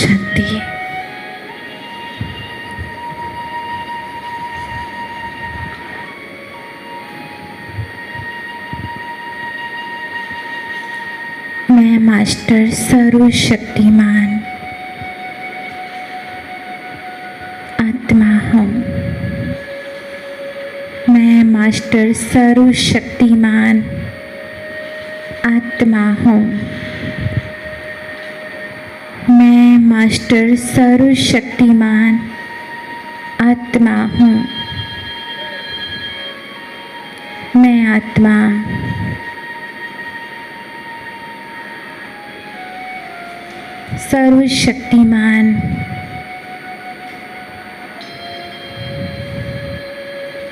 शांति। मैं मास्टर सर्वशक्तिमान आत्मा हूँ। मैं मास्टर सर्वशक्तिमान आत्मा हूँ। मैं मास्टर सर्वशक्तिमान आत्मा हूँ। मैं आत्मा सर्वशक्तिमान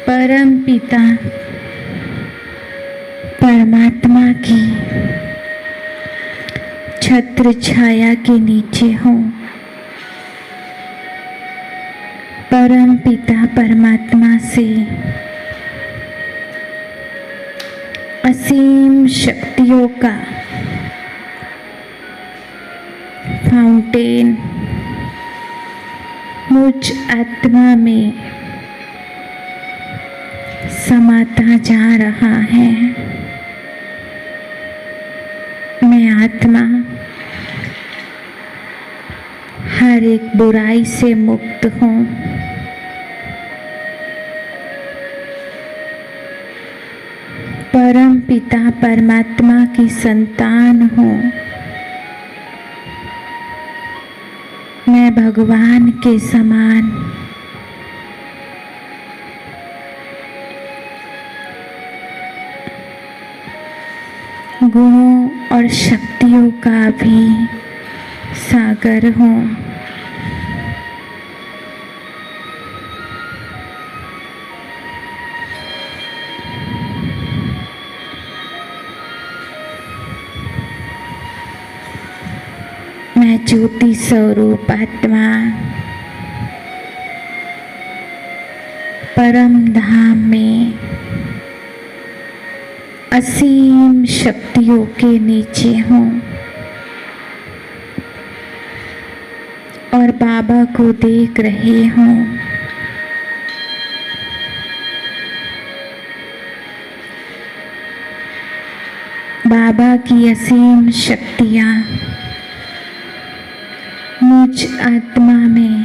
परम पिता परमात्मा की छत्र छाया के नीचे हूँ। परम पिता परमात्मा से असीम शक्तियों का फाउंटेन मुझ आत्मा में समाता जा रहा है। मैं आत्मा हर एक बुराई से मुक्त हूँ। परम पिता परमात्मा की संतान हूँ। मैं भगवान के समान गुणों और शक्तियों का भी सागर हूँ। मैं ज्योति स्वरूप आत्मा परम धाम में असीम शक्तियों के नीचे हूँ और बाबा को देख रही हूँ। बाबा की असीम शक्तियाँ मुझ आत्मा में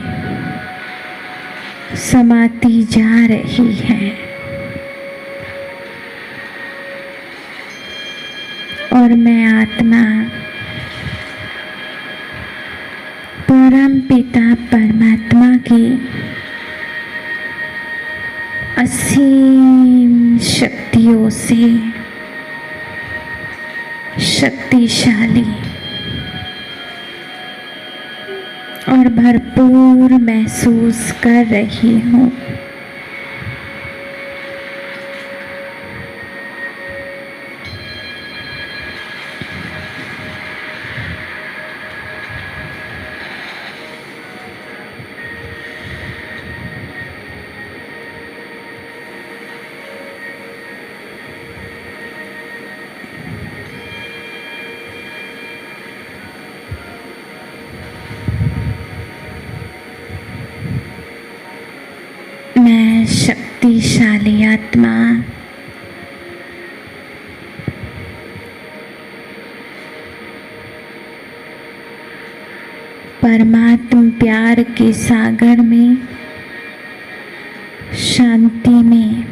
समाती जा रही है और मैं आत्मा परम पिता परमात्मा की असीम शक्तियों से शक्तिशाली और भरपूर महसूस कर रही हूँ। मैं शक्तिशाली आत्मा परमात्म प्यार के सागर में शांति में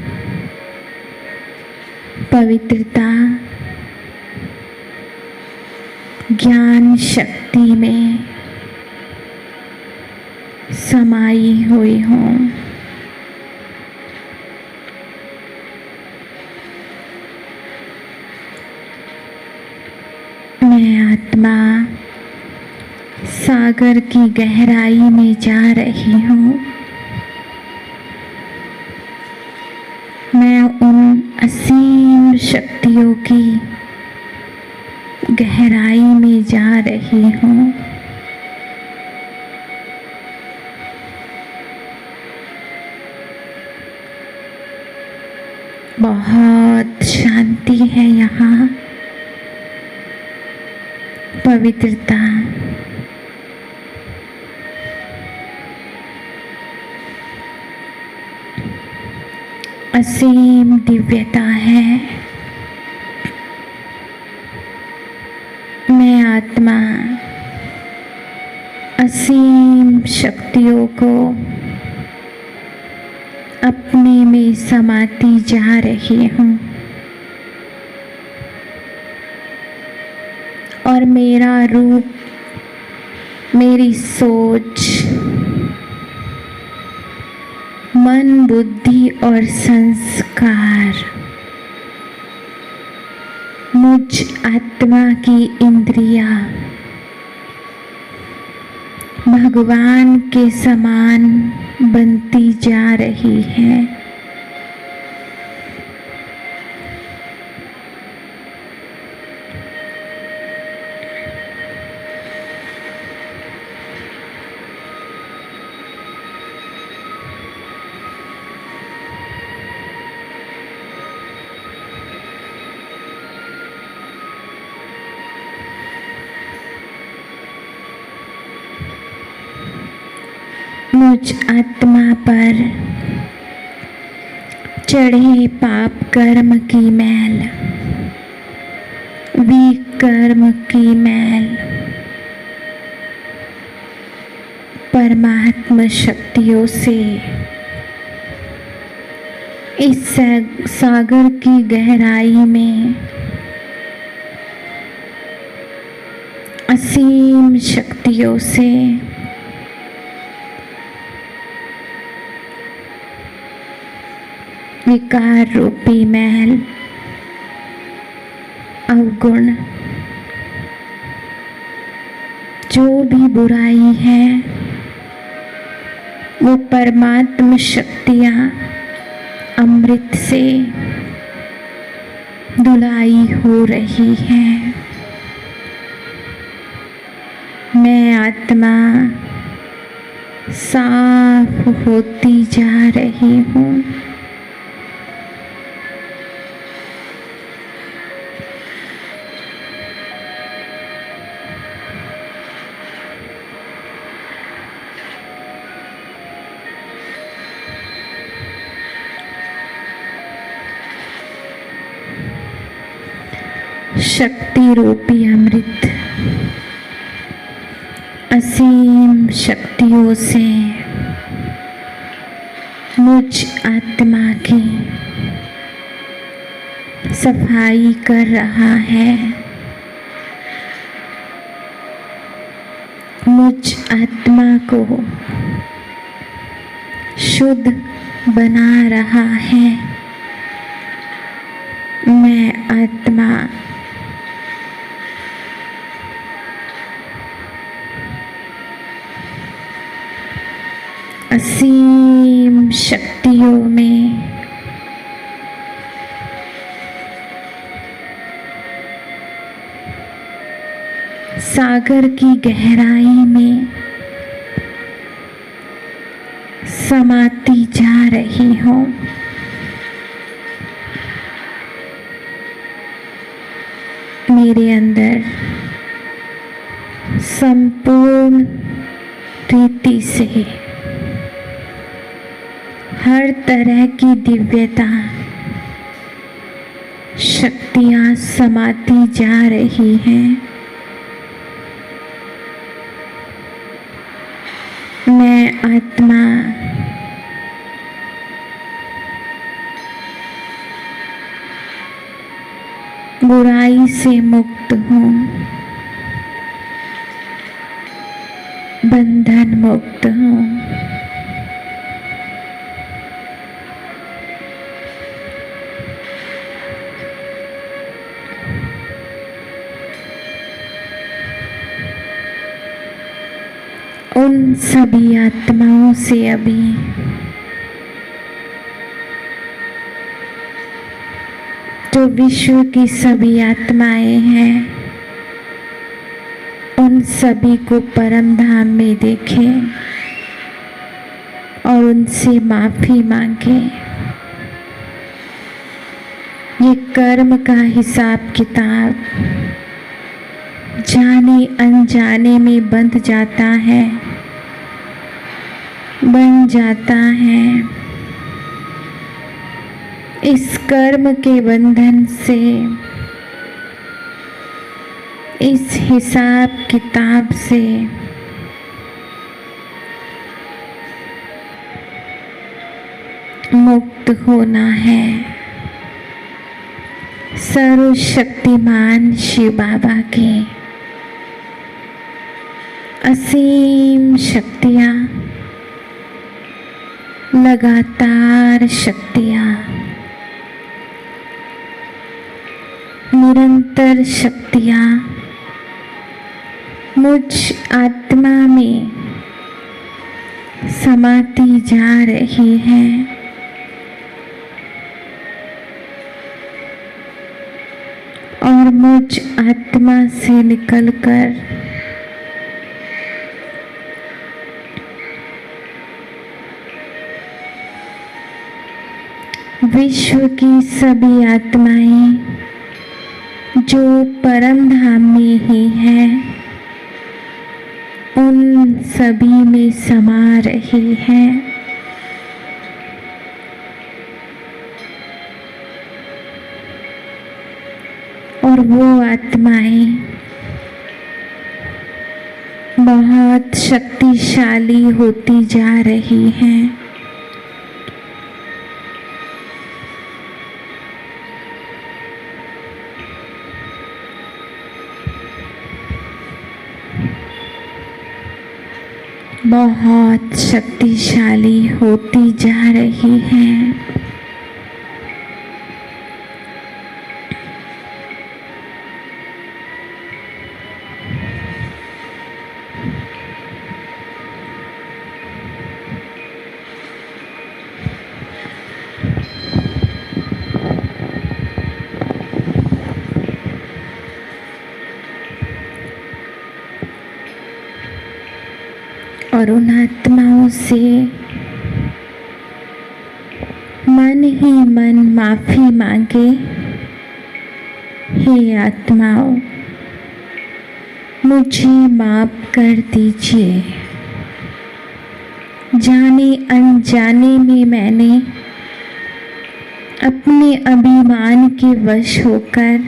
पवित्रता ज्ञान शक्ति में समाई हुई हूँ। मैं आत्मा सागर की गहराई में जा रही हूँ। मैं उन असीम शक्तियों की गहराई में जा रही हूँ। बहुत शांति है यहाँ, पवित्रता असीम दिव्यता है। मैं आत्मा असीम शक्तियों को अपने में समाती जा रही हूँ और मेरा रूप, मेरी सोच, मन, बुद्धि और संस्कार मुझ आत्मा की इंद्रियां भगवान के समान बनती जा रही है। मुझ आत्मा पर चढ़े पाप कर्म की मैल, विकर्म की मैल परमात्मा शक्तियों से इस सागर की गहराई में असीम शक्तियों से विकार रूपी मैल, अवगुण, जो भी बुराई है वो परमात्मा शक्तियाँ अमृत से धुलाई हो रही है। मैं आत्मा साफ होती जा रही हूँ। शक्ति रूपी अमृत असीम शक्तियों से मुझ आत्मा की सफाई कर रहा है। मुझ आत्मा को शुद्ध बना रहा है। मैं आत्मा असीम शक्तियों में सागर की गहराई में समाती जा रही हूँ। मेरे अंदर संपूर्ण रीति से हर तरह की दिव्यता शक्तियाँ समाती जा रही हैं। मैं आत्मा बुराई से मुक्त हूँ, बंधन मुक्त हूँ। उन सभी आत्माओं से अभी जो विश्व की सभी आत्माएं हैं, उन सभी को परम धाम में देखें और उनसे माफी मांगे। ये कर्म का हिसाब किताब जाने अनजाने में बंध जाता है, बन जाता है। इस कर्म के बंधन से, इस हिसाब किताब से मुक्त होना है। सर्वशक्तिमान शिव बाबा के असीम शक्तियाँ, लगातार शक्तियाँ, निरंतर शक्तियाँ मुझ आत्मा में समाती जा रही हैं। और मुझ आत्मा से निकलकर विश्व की सभी आत्माएं जो परम धाम में ही हैं, उन सभी में समा रही हैं। और वो आत्माएं बहुत शक्तिशाली होती जा रही हैं। बहुत शक्तिशाली होती जा रही हैं। और उन आत्माओं से मन ही मन माफी मांगे। हे आत्माओं, मुझे माफ कर दीजिए। जाने अनजाने में मैंने अपने अभिमान के वश होकर,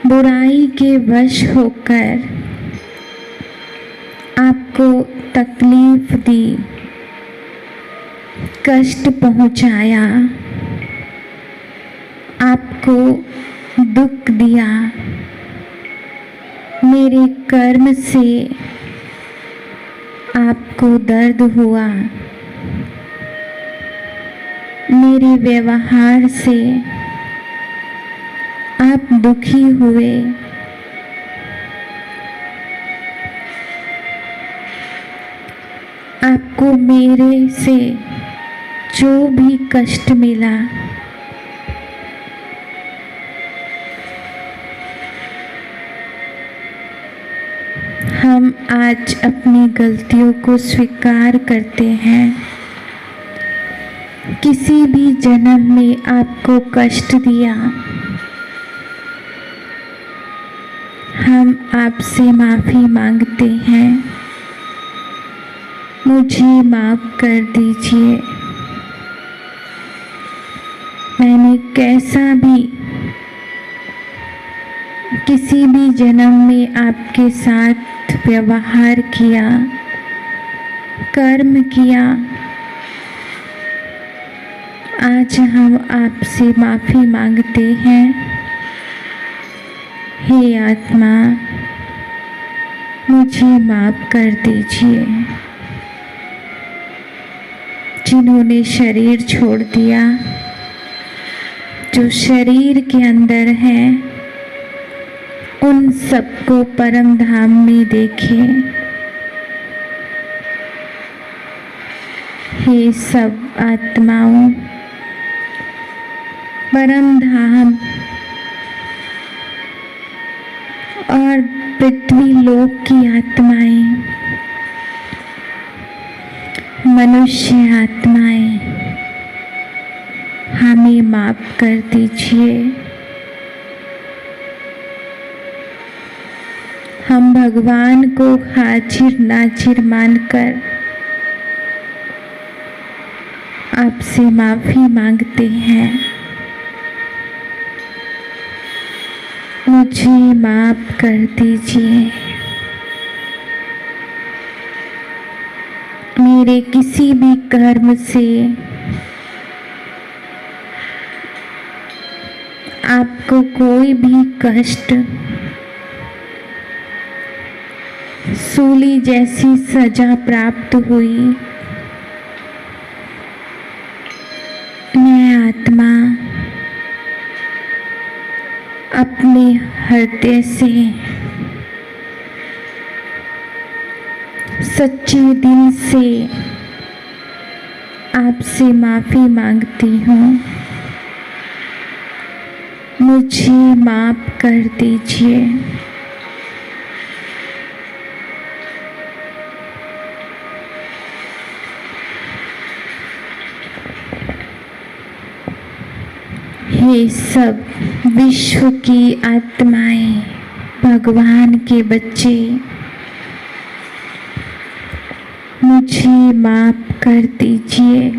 बुराई के वश होकर आपको तकलीफ दी, कष्ट पहुंचाया, आपको दुख दिया। मेरे कर्म से आपको दर्द हुआ, मेरे व्यवहार से आप दुखी हुए। आपको मेरे से जो भी कष्ट मिला, हम आज अपनी गलतियों को स्वीकार करते हैं। किसी भी जन्म में आपको कष्ट दिया, हम आपसे माफ़ी मांगते हैं। मुझे माफ़ कर दीजिए। मैंने कैसा भी किसी भी जन्म में आपके साथ व्यवहार किया, कर्म किया, आज हम आपसे माफ़ी मांगते हैं। हे आत्मा, मुझे माफ़ कर दीजिए। जिन्होंने शरीर छोड़ दिया, जो शरीर के अंदर है, उन सबको परम धाम में देखें। हे सब आत्माओं, परम धाम और पृथ्वी लोक की आत्माएं, मनुष्य आत्माएं, हमें माफ कर दीजिए। हम भगवान को हाजिर नाजिर मानकर आपसे माफ़ी मांगते हैं। मुझे माफ़ कर दीजिए। मेरे किसी भी कर्म से आपको कोई भी कष्ट, सूली जैसी सजा प्राप्त हुई। मैं आत्मा अपने हृदय से सच्चे दिल से आपसे माफ़ी मांगती हूँ। मुझे माफ़ कर दीजिए। हे सब विश्व की आत्माएं, भगवान के बच्चे, मुझे माफ़ कर दीजिए।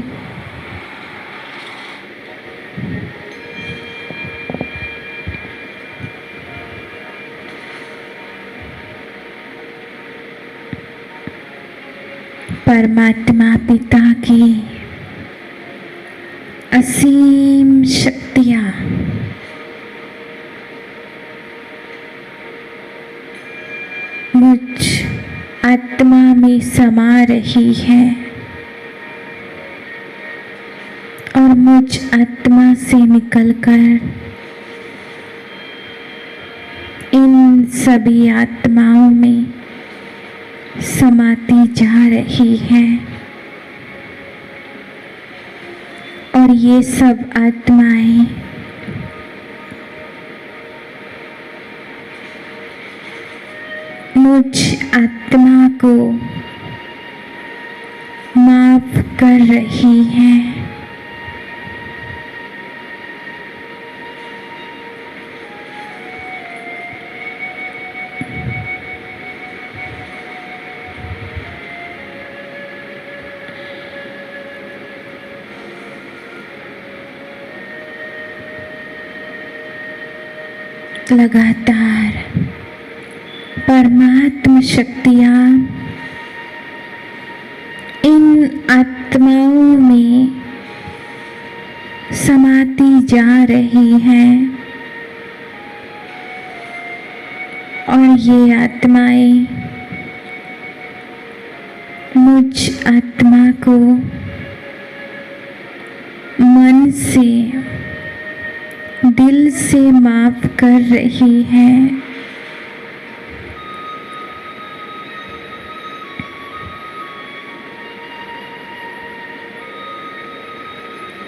परमात्मा पिता की असीम शक्तियाँ मुझ आत्मा में समा रही है और मुझ आत्मा से निकलकर इन सभी आत्माओं में समाती जा रही है। और ये सब आत्माएं मुझ आत्मा को माफ कर रही हैं। लगातार परमात्मा शक्तियाँ इन आत्माओं में समाती जा रही हैं और ये आत्माएं मुझ आत्मा को मन से, दिल से माफ कर रही हैं।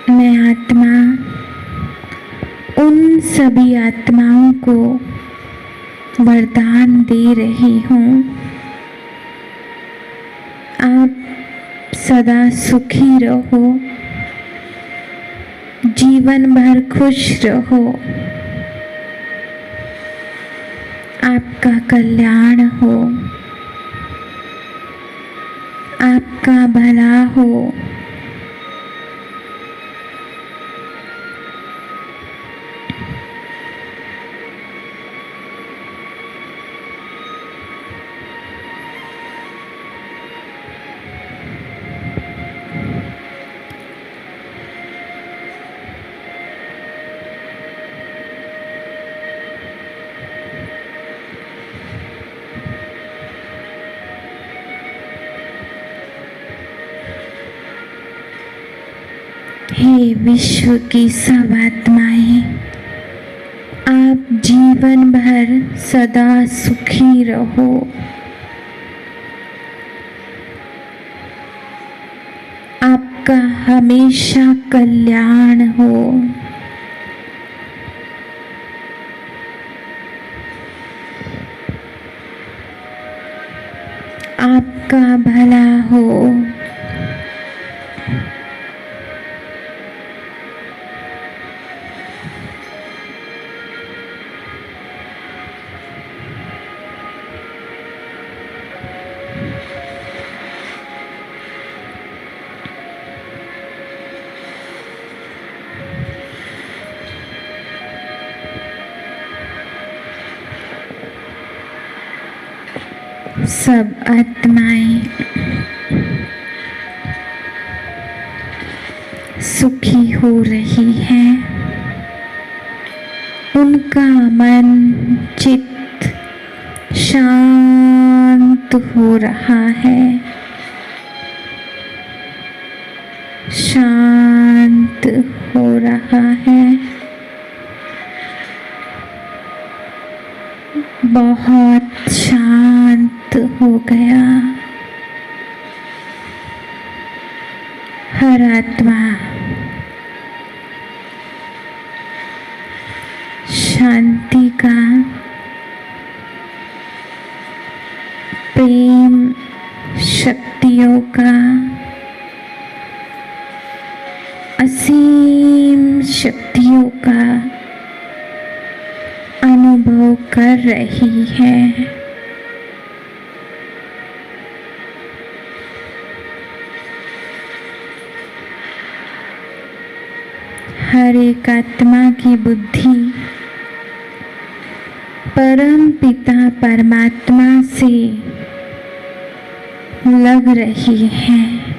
मैं आत्मा उन सभी आत्माओं को वरदान दे रही हूँ, आप सदा सुखी रहो, जीवन भर खुश रहो, आपका कल्याण हो, आपका भला हो। हे विश्व की सब आत्माएं, आप जीवन भर सदा सुखी रहो, आपका हमेशा कल्याण हो। आपका भला हो। सब आत्माएं सुखी हो रही हैं। उनका मन चित्त शांत हो रहा है, शांत हो रहा है, बहुत शांत हो गया। हर आत्मा शांति का, प्रेम शक्तियों का, असीम शक्तियों का अनुभव कर रही है। हर एक आत्मा की बुद्धि परम पिता परमात्मा से लग रही है।